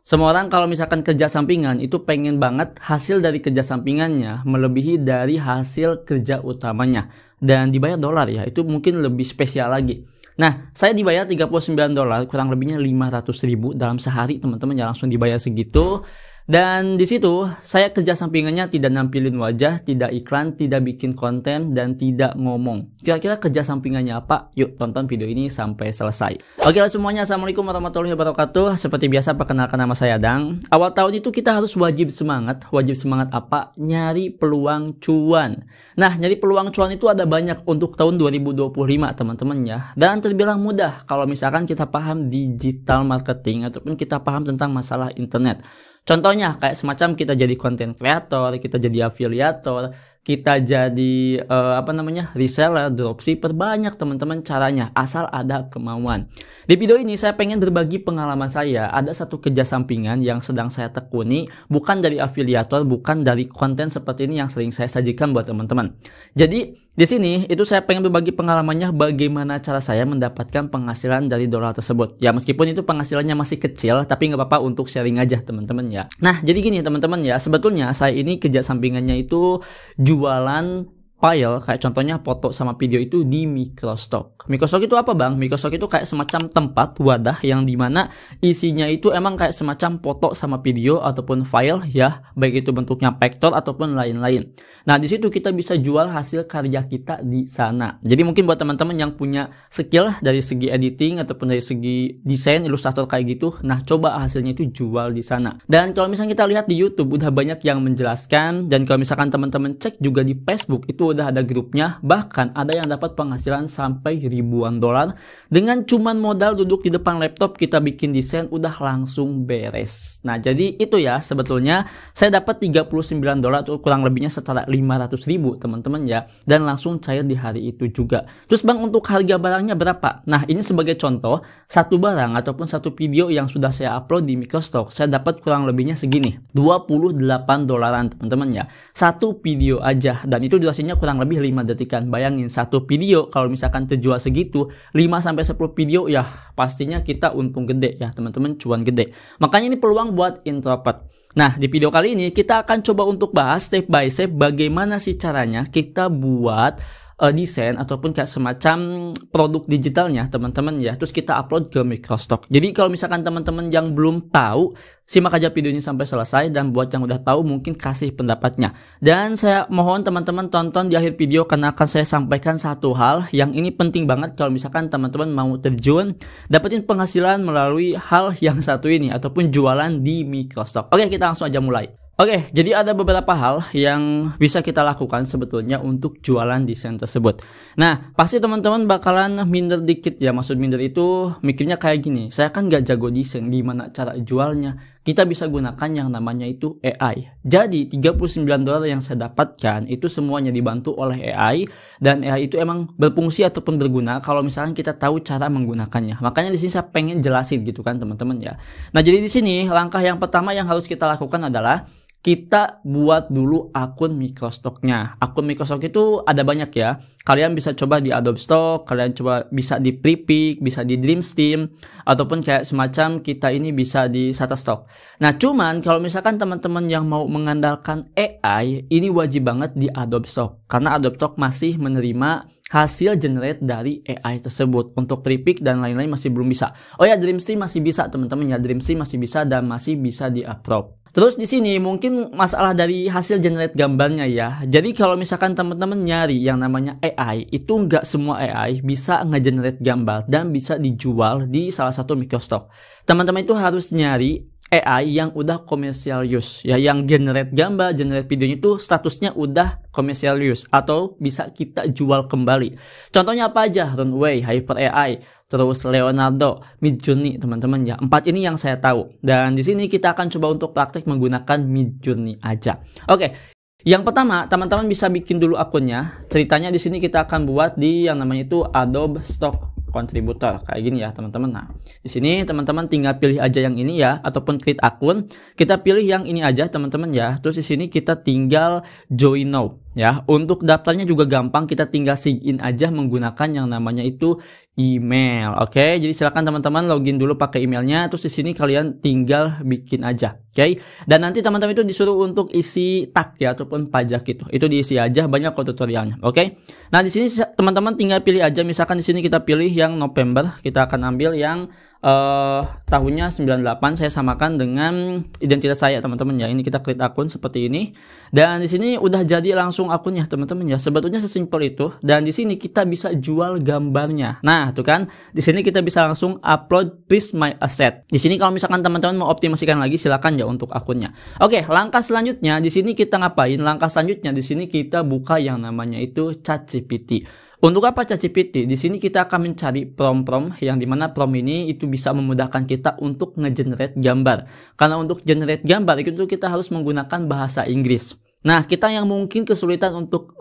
Semua orang kalau misalkan kerja sampingan itu pengen banget hasil dari kerja sampingannya melebihi dari hasil kerja utamanya. Dan dibayar dolar ya, itu mungkin lebih spesial lagi. Nah, saya dibayar $39, kurang lebihnya 500.000 dalam sehari teman-teman, ya langsung dibayar segitu. Dan di situ saya kerja sampingannya tidak nampilin wajah, tidak iklan, tidak bikin konten, dan tidak ngomong. Kira-kira kerja sampingannya apa? Yuk tonton video ini sampai selesai. Oke lah semuanya, assalamualaikum warahmatullahi wabarakatuh. Seperti biasa perkenalkan nama saya Dang. Awal tahun itu kita harus wajib semangat. Wajib semangat apa? Nyari peluang cuan. Nah, nyari peluang cuan itu ada banyak untuk tahun 2025 teman-teman ya. Dan terbilang mudah kalau misalkan kita paham digital marketing ataupun kita paham tentang masalah internet. Contohnya kayak semacam kita jadi content creator, kita jadi afiliator, kita jadi reseller, dropshipper, banyak teman-teman caranya asal ada kemauan. Di video ini saya pengen berbagi pengalaman saya. Ada satu kerja sampingan yang sedang saya tekuni, bukan dari afiliator, bukan dari konten seperti ini yang sering saya sajikan buat teman-teman. Jadi di sini itu saya pengen berbagi pengalamannya bagaimana cara saya mendapatkan penghasilan dari dolar tersebut. Ya meskipun itu penghasilannya masih kecil, tapi nggak apa-apa untuk sharing aja teman-teman ya. Nah jadi gini teman-teman ya, sebetulnya saya ini kerja sampingannya itu jualan file, kayak contohnya foto sama video itu di Microstock. Microstock itu apa bang? Microstock itu kayak semacam tempat wadah yang dimana isinya itu emang kayak semacam foto sama video ataupun file ya, baik itu bentuknya vektor ataupun lain-lain. Nah di situ kita bisa jual hasil karya kita di sana. Jadi mungkin buat teman-teman yang punya skill dari segi editing ataupun dari segi desain, ilustrator kayak gitu, nah coba hasilnya itu jual di sana. Dan kalau misalnya kita lihat di YouTube udah banyak yang menjelaskan, dan kalau misalkan teman-teman cek juga di Facebook itu udah ada grupnya, bahkan ada yang dapat penghasilan sampai ribuan dolar dengan cuman modal duduk di depan laptop, kita bikin desain udah langsung beres. Nah jadi itu ya, sebetulnya saya dapat $39 atau kurang lebihnya setara 500.000 teman-teman ya, dan langsung cair di hari itu juga. Terus bang untuk harga barangnya berapa? Nah ini sebagai contoh, satu barang ataupun satu video yang sudah saya upload di Microstock saya dapat kurang lebihnya segini, $28 teman-teman ya, satu video aja, dan itu durasinya kurang lebih 5 detikan. Bayangin satu video kalau misalkan terjual segitu 5-10 video ya pastinya kita untung gede ya teman-teman, cuan gede. Makanya ini peluang buat introvert. Nah di video kali ini kita akan coba untuk bahas step by step bagaimana sih caranya kita buat desain ataupun kayak semacam produk digitalnya teman-teman ya, terus kita upload ke Microstock. Jadi kalau misalkan teman-teman yang belum tahu, simak aja video ini sampai selesai, dan buat yang udah tahu mungkin kasih pendapatnya. Dan saya mohon teman-teman tonton di akhir video karena akan saya sampaikan satu hal yang ini penting banget kalau misalkan teman-teman mau terjun dapetin penghasilan melalui hal yang satu ini ataupun jualan di Microstock. Oke, kita langsung aja mulai. Oke, jadi ada beberapa hal yang bisa kita lakukan sebetulnya untuk jualan desain tersebut. Nah, pasti teman-teman bakalan minder dikit ya. Maksud minder itu mikirnya kayak gini, saya kan gak jago desain, gimana cara jualnya? Kita bisa gunakan yang namanya itu AI. Jadi $39 yang saya dapatkan itu semuanya dibantu oleh AI, dan AI itu emang berfungsi ataupun berguna kalau misalkan kita tahu cara menggunakannya. Makanya di sini saya pengen jelasin gitu kan teman-teman ya. Nah, jadi di sini langkah yang pertama yang harus kita lakukan adalah kita buat dulu akun Microstock-nya. Akun Microstock itu ada banyak ya. Kalian bisa coba di Adobe Stock, kalian coba bisa di Prepic, bisa di Dreamstream, ataupun kayak semacam kita ini bisa di Shutterstock. Nah cuman kalau misalkan teman-teman yang mau mengandalkan AI, ini wajib banget di Adobe Stock. Karena Adobe Stock masih menerima hasil generate dari AI tersebut. Untuk Prepic dan lain-lain masih belum bisa. Oh ya, Dreamstream masih bisa teman-teman ya. Dreamstream masih bisa dan masih bisa di-upload. Terus di sini mungkin masalah dari hasil generate gambarnya ya. Jadi kalau misalkan teman-teman nyari yang namanya AI, itu nggak semua AI bisa nge-generate gambar dan bisa dijual di salah satu Microstock. Teman-teman itu harus nyari AI yang udah commercial use ya, yang generate gambar, generate videonya itu statusnya udah commercial use atau bisa kita jual kembali. Contohnya apa aja? Runway, Hyper AI, terus Leonardo, Midjourney teman-teman ya. 4 ini yang saya tahu. Dan di sini kita akan coba untuk praktek menggunakan Midjourney aja. Oke. Yang pertama, teman-teman bisa bikin dulu akunnya. Ceritanya di sini kita akan buat di yang namanya itu Adobe Stock Contributor kayak gini ya teman-teman. Nah, di sini teman-teman tinggal pilih aja yang ini ya, ataupun create akun. Kita pilih yang ini aja teman-teman ya. Terus di sini kita tinggal join now ya. Untuk daftarnya juga gampang, kita tinggal sign in aja menggunakan yang namanya itu email. Oke, jadi silakan teman-teman login dulu pakai emailnya, terus di sini kalian tinggal bikin aja. Oke, dan nanti teman-teman itu disuruh untuk isi tag ya ataupun pajak itu diisi aja, banyak kok tutorialnya. Oke, nah di sini teman-teman tinggal pilih aja, misalkan di sini kita pilih yang November, kita akan ambil yang tahunnya 98, saya samakan dengan identitas saya teman-teman ya. Ini kita klik akun seperti ini, dan di sini udah jadi langsung akunnya teman-teman ya. Sebetulnya sesimpel itu, dan di sini kita bisa jual gambarnya. Nah, tuh kan, di sini kita bisa langsung upload please my asset. Di sini kalau misalkan teman-teman mau optimasikan lagi, silakan ya untuk akunnya. Oke, langkah selanjutnya di sini kita ngapain? Langkah selanjutnya di sini kita buka yang namanya itu ChatGPT. Untuk apa ChatGPT? Di sini kita akan mencari prompt-prompt yang dimana prompt ini itu bisa memudahkan kita untuk nge-generate gambar. Karena untuk generate gambar itu kita harus menggunakan bahasa Inggris. Nah, kita yang mungkin kesulitan untuk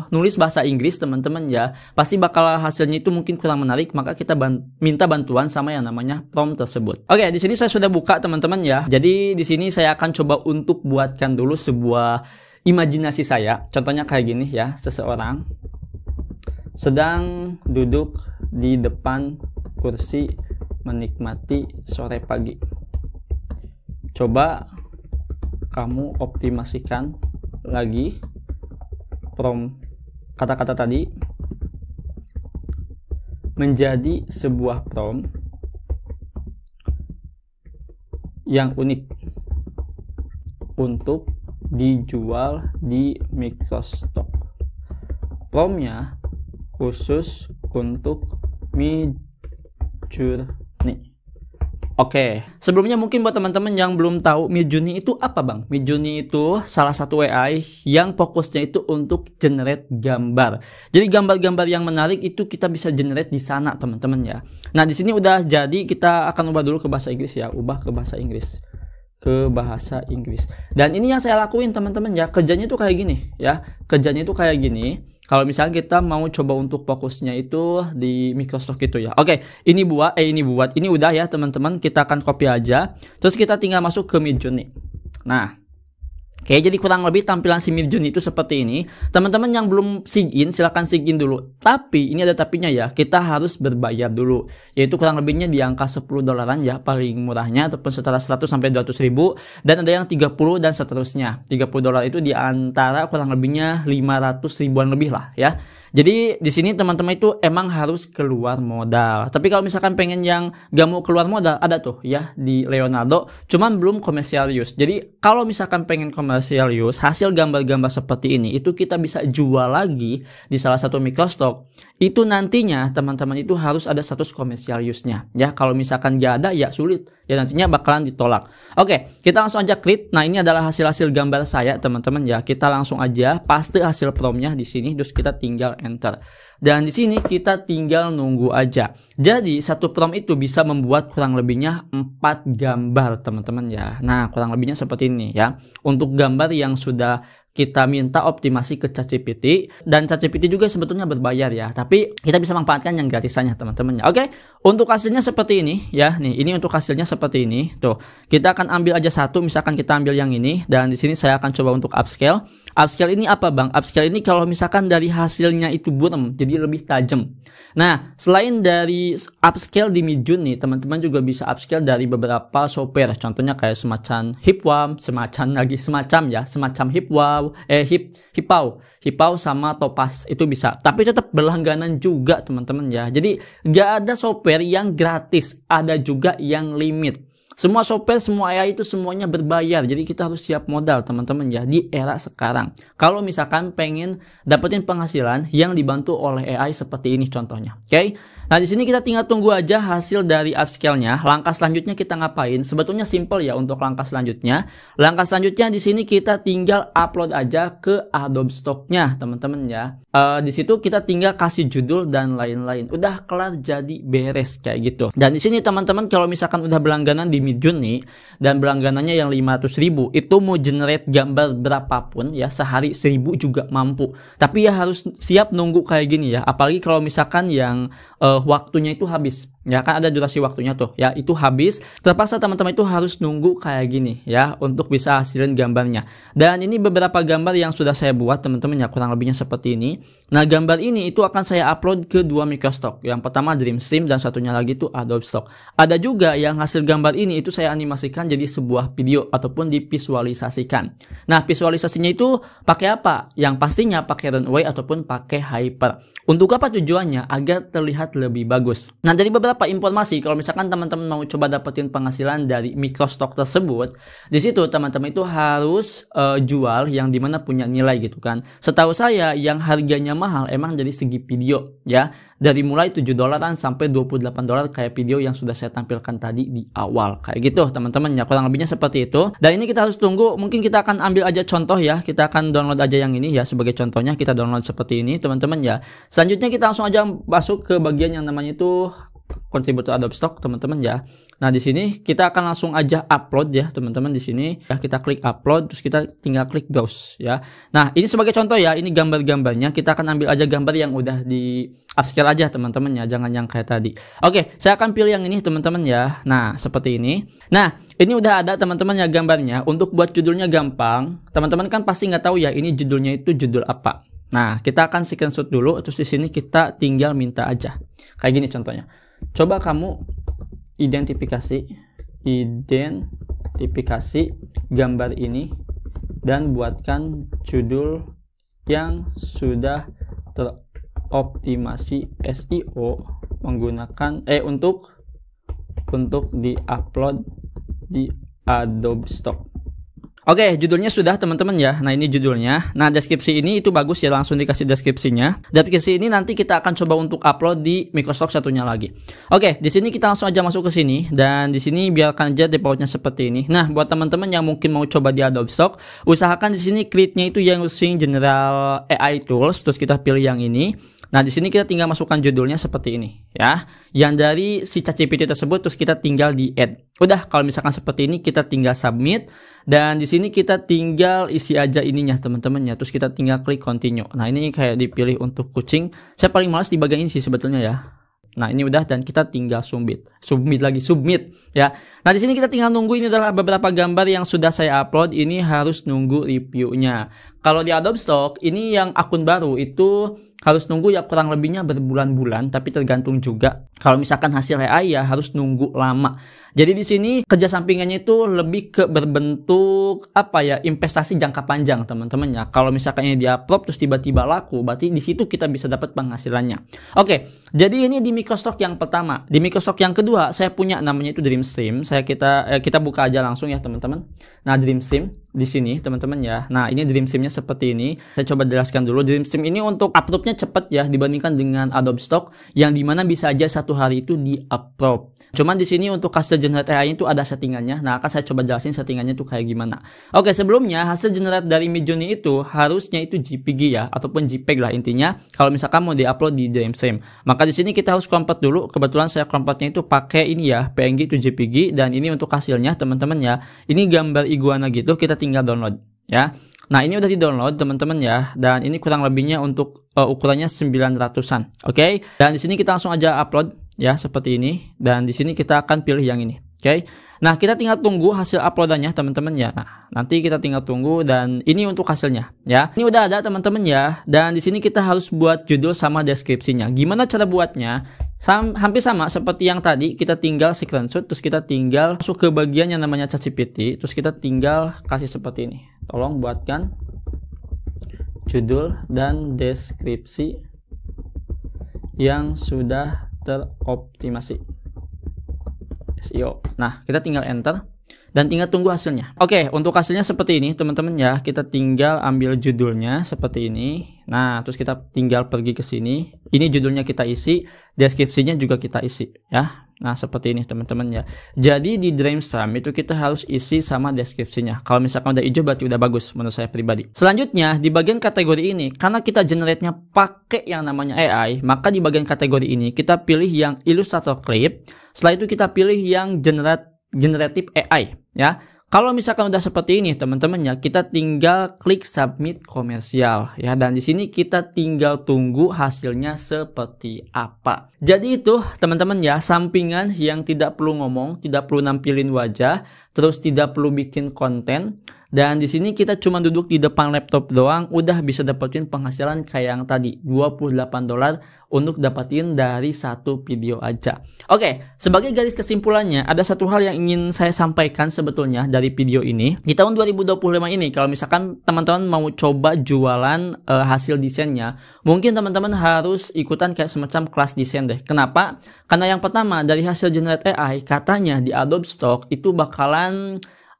nulis bahasa Inggris teman-teman ya, pasti bakal hasilnya itu mungkin kurang menarik, maka kita minta bantuan sama yang namanya prompt tersebut. Oke, di sini saya sudah buka teman-teman ya. Jadi di sini saya akan coba untuk buatkan dulu sebuah imajinasi saya. Contohnya kayak gini ya, seseorang sedang duduk di depan kursi menikmati sore pagi. Coba kamu optimasikan lagi prompt kata-kata tadi menjadi sebuah prompt yang unik untuk dijual di Microstock. Promptnya khusus untuk Midjourney. Oke, sebelumnya mungkin buat teman-teman yang belum tahu Midjourney itu apa bang? Midjourney itu salah satu AI yang fokusnya itu untuk generate gambar. Jadi gambar-gambar yang menarik itu kita bisa generate di sana teman-teman ya. Nah di sini udah jadi, kita akan ubah dulu ke bahasa Inggris ya, ubah ke bahasa Inggris. Dan ini yang saya lakuin teman-teman ya, kerjanya itu kayak gini ya, kalau misalnya kita mau coba untuk fokusnya itu di Microsoft gitu ya. Oke, ini udah ya teman-teman, kita akan copy aja, terus kita tinggal masuk ke Midjourney. Nah, oke, jadi kurang lebih tampilan si Midjourney itu seperti ini. Teman-teman yang belum sign in, silahkan sign in dulu. Tapi, ini ada tapinya ya, kita harus berbayar dulu. Yaitu kurang lebihnya di angka $10 ya, paling murahnya, ataupun setara 100 sampai 200 ribu. Dan ada yang 30 dan seterusnya. $30 itu di antara kurang lebihnya 500 ribuan lebih lah ya. Jadi di sini teman-teman itu emang harus keluar modal. Tapi kalau misalkan pengen yang gak mau keluar modal, ada tuh ya di Leonardo, cuman belum commercial use. Jadi kalau misalkan pengen commercial use, hasil gambar-gambar seperti ini itu kita bisa jual lagi di salah satu Microstock. Itu nantinya teman-teman itu harus ada status commercial use-nya. Ya, kalau misalkan gak ada ya sulit. Ya nantinya bakalan ditolak. Oke, kita langsung aja klik. Nah, ini adalah hasil-hasil gambar saya teman-teman ya. Kita langsung aja paste hasil prompt-nya di sini, terus kita tinggal enter. Dan di sini kita tinggal nunggu aja. Jadi satu prompt itu bisa membuat kurang lebihnya 4 gambar teman-teman ya. Nah, kurang lebihnya seperti ini ya. Untuk gambar yang sudah kita minta optimasi ke ChatGPT, dan ChatGPT juga sebetulnya berbayar ya, tapi kita bisa manfaatkan yang gratisannya teman-teman ya. Oke, untuk hasilnya seperti ini ya. Nih, ini untuk hasilnya seperti ini. Tuh, kita akan ambil aja satu, misalkan kita ambil yang ini, dan di sini saya akan coba untuk upscale. Upscale ini apa bang? Upscale ini kalau misalkan dari hasilnya itu buram, jadi lebih tajam. Nah, selain dari upscale di Midjourney, teman-teman juga bisa upscale dari beberapa software. Contohnya kayak semacam Hipwam, semacam Hipau sama Topaz itu bisa. Tapi tetap berlangganan juga teman-teman ya. Jadi gak ada software yang gratis, ada juga yang limit. Semua software, semua AI itu semuanya berbayar. Jadi kita harus siap modal teman-teman ya di era sekarang. Kalau misalkan pengen dapetin penghasilan yang dibantu oleh AI seperti ini contohnya. Oke? Nah, di sini kita tinggal tunggu aja hasil dari upscale-nya. Langkah selanjutnya kita ngapain? Sebetulnya simple ya untuk langkah selanjutnya. Langkah selanjutnya di sini kita tinggal upload aja ke Adobe Stock-nya, teman-teman ya. Di situ kita tinggal kasih judul dan lain-lain. Udah kelar, jadi beres kayak gitu. Dan di sini teman-teman kalau misalkan udah berlangganan di Midjourney dan berlangganannya yang 500 ribu, itu mau generate gambar berapapun ya, sehari 1000 juga mampu. Tapi ya harus siap nunggu kayak gini ya. Apalagi kalau misalkan yang waktunya itu habis. ya kan ada durasi waktunya tuh ya, itu habis, terpaksa teman-teman itu harus nunggu kayak gini ya untuk bisa hasilin gambarnya. Dan ini beberapa gambar yang sudah saya buat teman-teman ya, kurang lebihnya seperti ini. Nah gambar ini itu akan saya upload ke dua Microstock, yang pertama Dreamstream dan satunya lagi itu Adobe Stock. Ada juga yang hasil gambar ini itu saya animasikan jadi sebuah video ataupun divisualisasikan. Nah visualisasinya itu pakai apa? Yang pastinya pakai Runway ataupun pakai Hyper. Untuk apa tujuannya? Agar terlihat lebih bagus. Nah dari beberapa informasi, kalau misalkan teman-teman mau coba dapetin penghasilan dari Microstock tersebut, di situ teman-teman itu harus jual yang dimana punya nilai gitu kan. Setahu saya yang harganya mahal emang dari segi video ya, dari mulai $7 sampai $28 kayak video yang sudah saya tampilkan tadi di awal kayak gitu teman-teman ya, kurang lebihnya seperti itu. Dan ini kita harus tunggu, mungkin kita akan ambil aja contoh ya, kita akan download aja yang ini ya sebagai contohnya, kita download seperti ini teman-teman ya. Selanjutnya kita langsung aja masuk ke bagian yang namanya itu kontributor Adobe Stock teman-teman ya. Nah di sini kita akan langsung aja upload ya teman-teman. Di sini ya kita klik upload, terus kita tinggal klik browse ya. Nah ini sebagai contoh ya, ini gambar-gambarnya, kita akan ambil aja gambar yang udah di upscale aja teman-teman ya, jangan yang kayak tadi. Oke, saya akan pilih yang ini teman-teman ya. Nah seperti ini. Nah ini udah ada teman-teman ya gambarnya. Untuk buat judulnya gampang, teman-teman kan pasti nggak tahu ya ini judulnya itu judul apa. Nah kita akan screenshot dulu, terus di sini kita tinggal minta aja kayak gini contohnya. Coba kamu identifikasi gambar ini dan buatkan judul yang sudah teroptimasi SEO menggunakan untuk di-upload di Adobe Stock. Oke, judulnya sudah teman-teman ya. Nah ini judulnya. Nah deskripsi ini itu bagus ya, langsung dikasih deskripsinya. Deskripsi ini nanti kita akan coba untuk upload di Microstock satunya lagi. Oke, di sini kita langsung aja masuk ke sini, dan di sini biarkan aja defaultnya seperti ini. Nah buat teman-teman yang mungkin mau coba di Adobe Stock, usahakan di sini create-nya itu yang using General AI Tools, terus kita pilih yang ini. Nah di sini kita tinggal masukkan judulnya seperti ini ya, yang dari si ChatGPT tersebut, terus kita tinggal di add. Udah, kalau misalkan seperti ini kita tinggal submit, dan di sini kita tinggal isi aja ininya teman-teman ya, terus kita tinggal klik continue. Nah ini kayak dipilih untuk kucing, saya paling malas di bagian ini sih sebetulnya ya. Nah ini udah, dan kita tinggal submit ya. Nah di sini kita tinggal nunggu, ini adalah beberapa gambar yang sudah saya upload, ini harus nunggu reviewnya. Kalau di Adobe Stock ini yang akun baru itu harus nunggu ya kurang lebihnya berbulan-bulan, tapi tergantung juga. Kalau misalkan hasil AI ya harus nunggu lama. Jadi di sini kerja sampingannya itu lebih ke berbentuk apa ya, investasi jangka panjang teman-teman ya. Kalau misalkan ini di-upload terus tiba-tiba laku, berarti di situ kita bisa dapat penghasilannya. Oke, jadi ini di Microstock yang pertama. Di Microstock yang kedua saya punya namanya itu Dreamstream. Kita buka aja langsung ya teman-teman. Nah Dreamstream di sini teman-teman ya. Nah ini Dreamstream-nya seperti ini. Saya coba jelaskan dulu. Dreamstream ini untuk uploadnya cepat ya dibandingkan dengan Adobe Stock yang dimana bisa aja satu hari itu di-upload. Cuman di sini untuk hasil generate AI itu ada settingannya. Nah akan saya coba jelasin settingannya itu kayak gimana. Oke, sebelumnya hasil generate dari Midjourney itu harusnya itu JPG ya, ataupun JPEG lah intinya. Kalau misalkan mau di-upload di Dreamstream, maka di sini kita harus convert dulu. Kebetulan saya convertnya itu pakai ini ya, PNG to JPG, dan ini untuk hasilnya teman-teman ya. Ini gambar iguana gitu, kita tinggal download ya. Nah ini udah di download teman-teman ya, dan ini kurang lebihnya untuk ukurannya 900-an. Oke, dan di sini kita langsung aja upload ya seperti ini, dan di sini kita akan pilih yang ini. Oke, nah kita tinggal tunggu hasil uploadannya teman-teman ya. Nah nanti kita tinggal tunggu, dan ini untuk hasilnya ya. Ini udah ada teman-teman ya, dan di sini kita harus buat judul sama deskripsinya. Gimana cara buatnya? Hampir sama seperti yang tadi, kita tinggal screenshot, terus kita tinggal masuk ke bagian yang namanya ChatGPT, terus kita tinggal kasih seperti ini. Tolong buatkan judul dan deskripsi yang sudah teroptimasi SEO. Nah, kita tinggal enter dan tinggal tunggu hasilnya. Oke, untuk hasilnya seperti ini teman-teman ya. Kita tinggal ambil judulnya seperti ini. Nah, terus kita tinggal pergi ke sini. Ini judulnya kita isi, deskripsinya juga kita isi ya. Nah, seperti ini teman-teman ya. Jadi di Dreamstream itu kita harus isi sama deskripsinya. Kalau misalkan udah hijau berarti udah bagus menurut saya pribadi. Selanjutnya di bagian kategori ini, karena kita generate-nya pakai yang namanya AI, maka di bagian kategori ini kita pilih yang Illustrator Clip. Setelah itu kita pilih yang generative AI ya. Kalau misalkan udah seperti ini teman-teman ya, kita tinggal klik submit komersial ya, dan di sini kita tinggal tunggu hasilnya seperti apa. Jadi itu teman-teman ya, sampingan yang tidak perlu ngomong, tidak perlu nampilin wajah, terus tidak perlu bikin konten. Dan di sini kita cuma duduk di depan laptop doang, udah bisa dapetin penghasilan kayak yang tadi, $28 untuk dapetin dari satu video aja. Oke, sebagai garis kesimpulannya, ada satu hal yang ingin saya sampaikan sebetulnya dari video ini. Di tahun 2025 ini, kalau misalkan teman-teman mau coba jualan hasil desainnya, mungkin teman-teman harus ikutan kayak semacam kelas desain deh. Kenapa? Karena yang pertama, dari hasil generate AI, katanya di Adobe Stock itu bakalan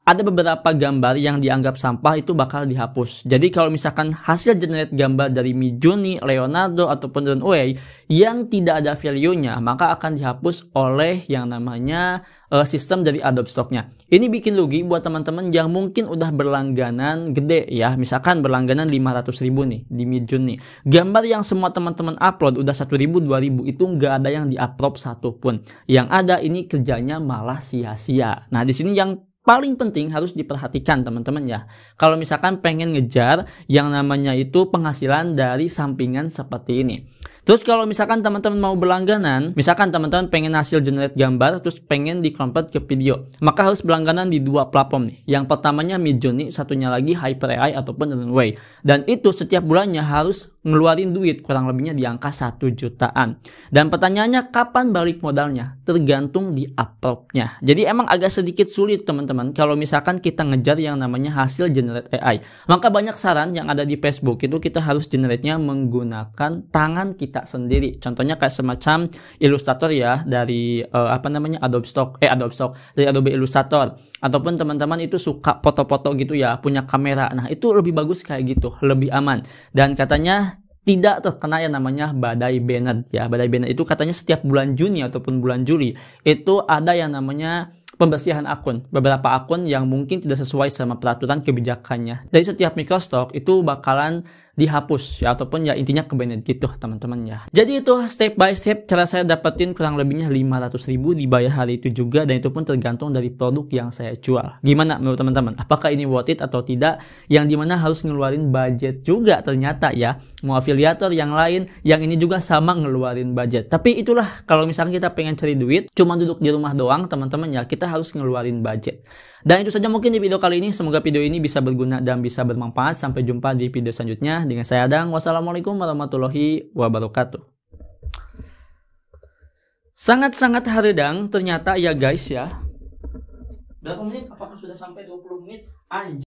ada beberapa gambar yang dianggap sampah itu bakal dihapus. Jadi kalau misalkan hasil generate gambar dari Midjourney, Leonardo, ataupun Runway yang tidak ada value-nya, maka akan dihapus oleh yang namanya sistem dari Adobe Stock-nya. Ini bikin rugi buat teman-teman yang mungkin udah berlangganan gede ya. Misalkan berlangganan 500.000 nih di Midjourney. Gambar yang semua teman-teman upload udah 1.000, 2.000 itu nggak ada yang di-upload satupun. Yang ada ini kerjanya malah sia-sia. Nah, di sini yang paling penting harus diperhatikan teman-teman ya. Kalau misalkan pengen ngejar yang namanya itu penghasilan dari sampingan seperti ini. Terus kalau misalkan teman-teman mau berlangganan, misalkan teman-teman pengen hasil generate gambar terus pengen di-convert ke video, maka harus berlangganan di dua platform nih. Yang pertamanya Midjourney, satunya lagi Hyper AI ataupun Runway. Dan itu setiap bulannya harus ngeluarin duit kurang lebihnya di angka 1 jutaan. Dan pertanyaannya kapan balik modalnya? Tergantung di uploadnya. Jadi emang agak sedikit sulit teman-teman kalau misalkan kita ngejar yang namanya hasil generate AI. Maka banyak saran yang ada di Facebook itu kita harus generate-nya menggunakan tangan kita sendiri. Contohnya kayak semacam Illustrator ya, dari Adobe Stock dari Adobe Illustrator, ataupun teman-teman itu suka foto-foto gitu ya, punya kamera. Nah, itu lebih bagus kayak gitu, lebih aman. Dan katanya tidak terkena yang namanya badai Bennett ya. Badai Bennett itu katanya setiap bulan Juni ataupun bulan Juli itu ada yang namanya pembersihan akun. Beberapa akun yang mungkin tidak sesuai sama peraturan kebijakannya. Dari setiap microstock itu bakalan dihapus ya, ataupun ya intinya kebanet gitu teman-teman ya. Jadi itu step by step cara saya dapetin kurang lebihnya 500.000 dibayar hari itu juga, dan itu pun tergantung dari produk yang saya jual. Gimana menurut teman-teman? Apakah ini worth it atau tidak? Yang dimana harus ngeluarin budget juga ternyata ya. Mau afiliator yang lain, yang ini juga sama ngeluarin budget. Tapi itulah kalau misalnya kita pengen cari duit, cuma duduk di rumah doang teman-teman ya, kita harus ngeluarin budget. Dan itu saja mungkin di video kali ini. Semoga video ini bisa berguna dan bisa bermanfaat. Sampai jumpa di video selanjutnya. Dengan saya Adang. Wassalamualaikum warahmatullahi wabarakatuh. Sangat-sangat haredang ternyata ya guys ya. Berapa menit? Apakah sudah sampai 20 menit? Anjir.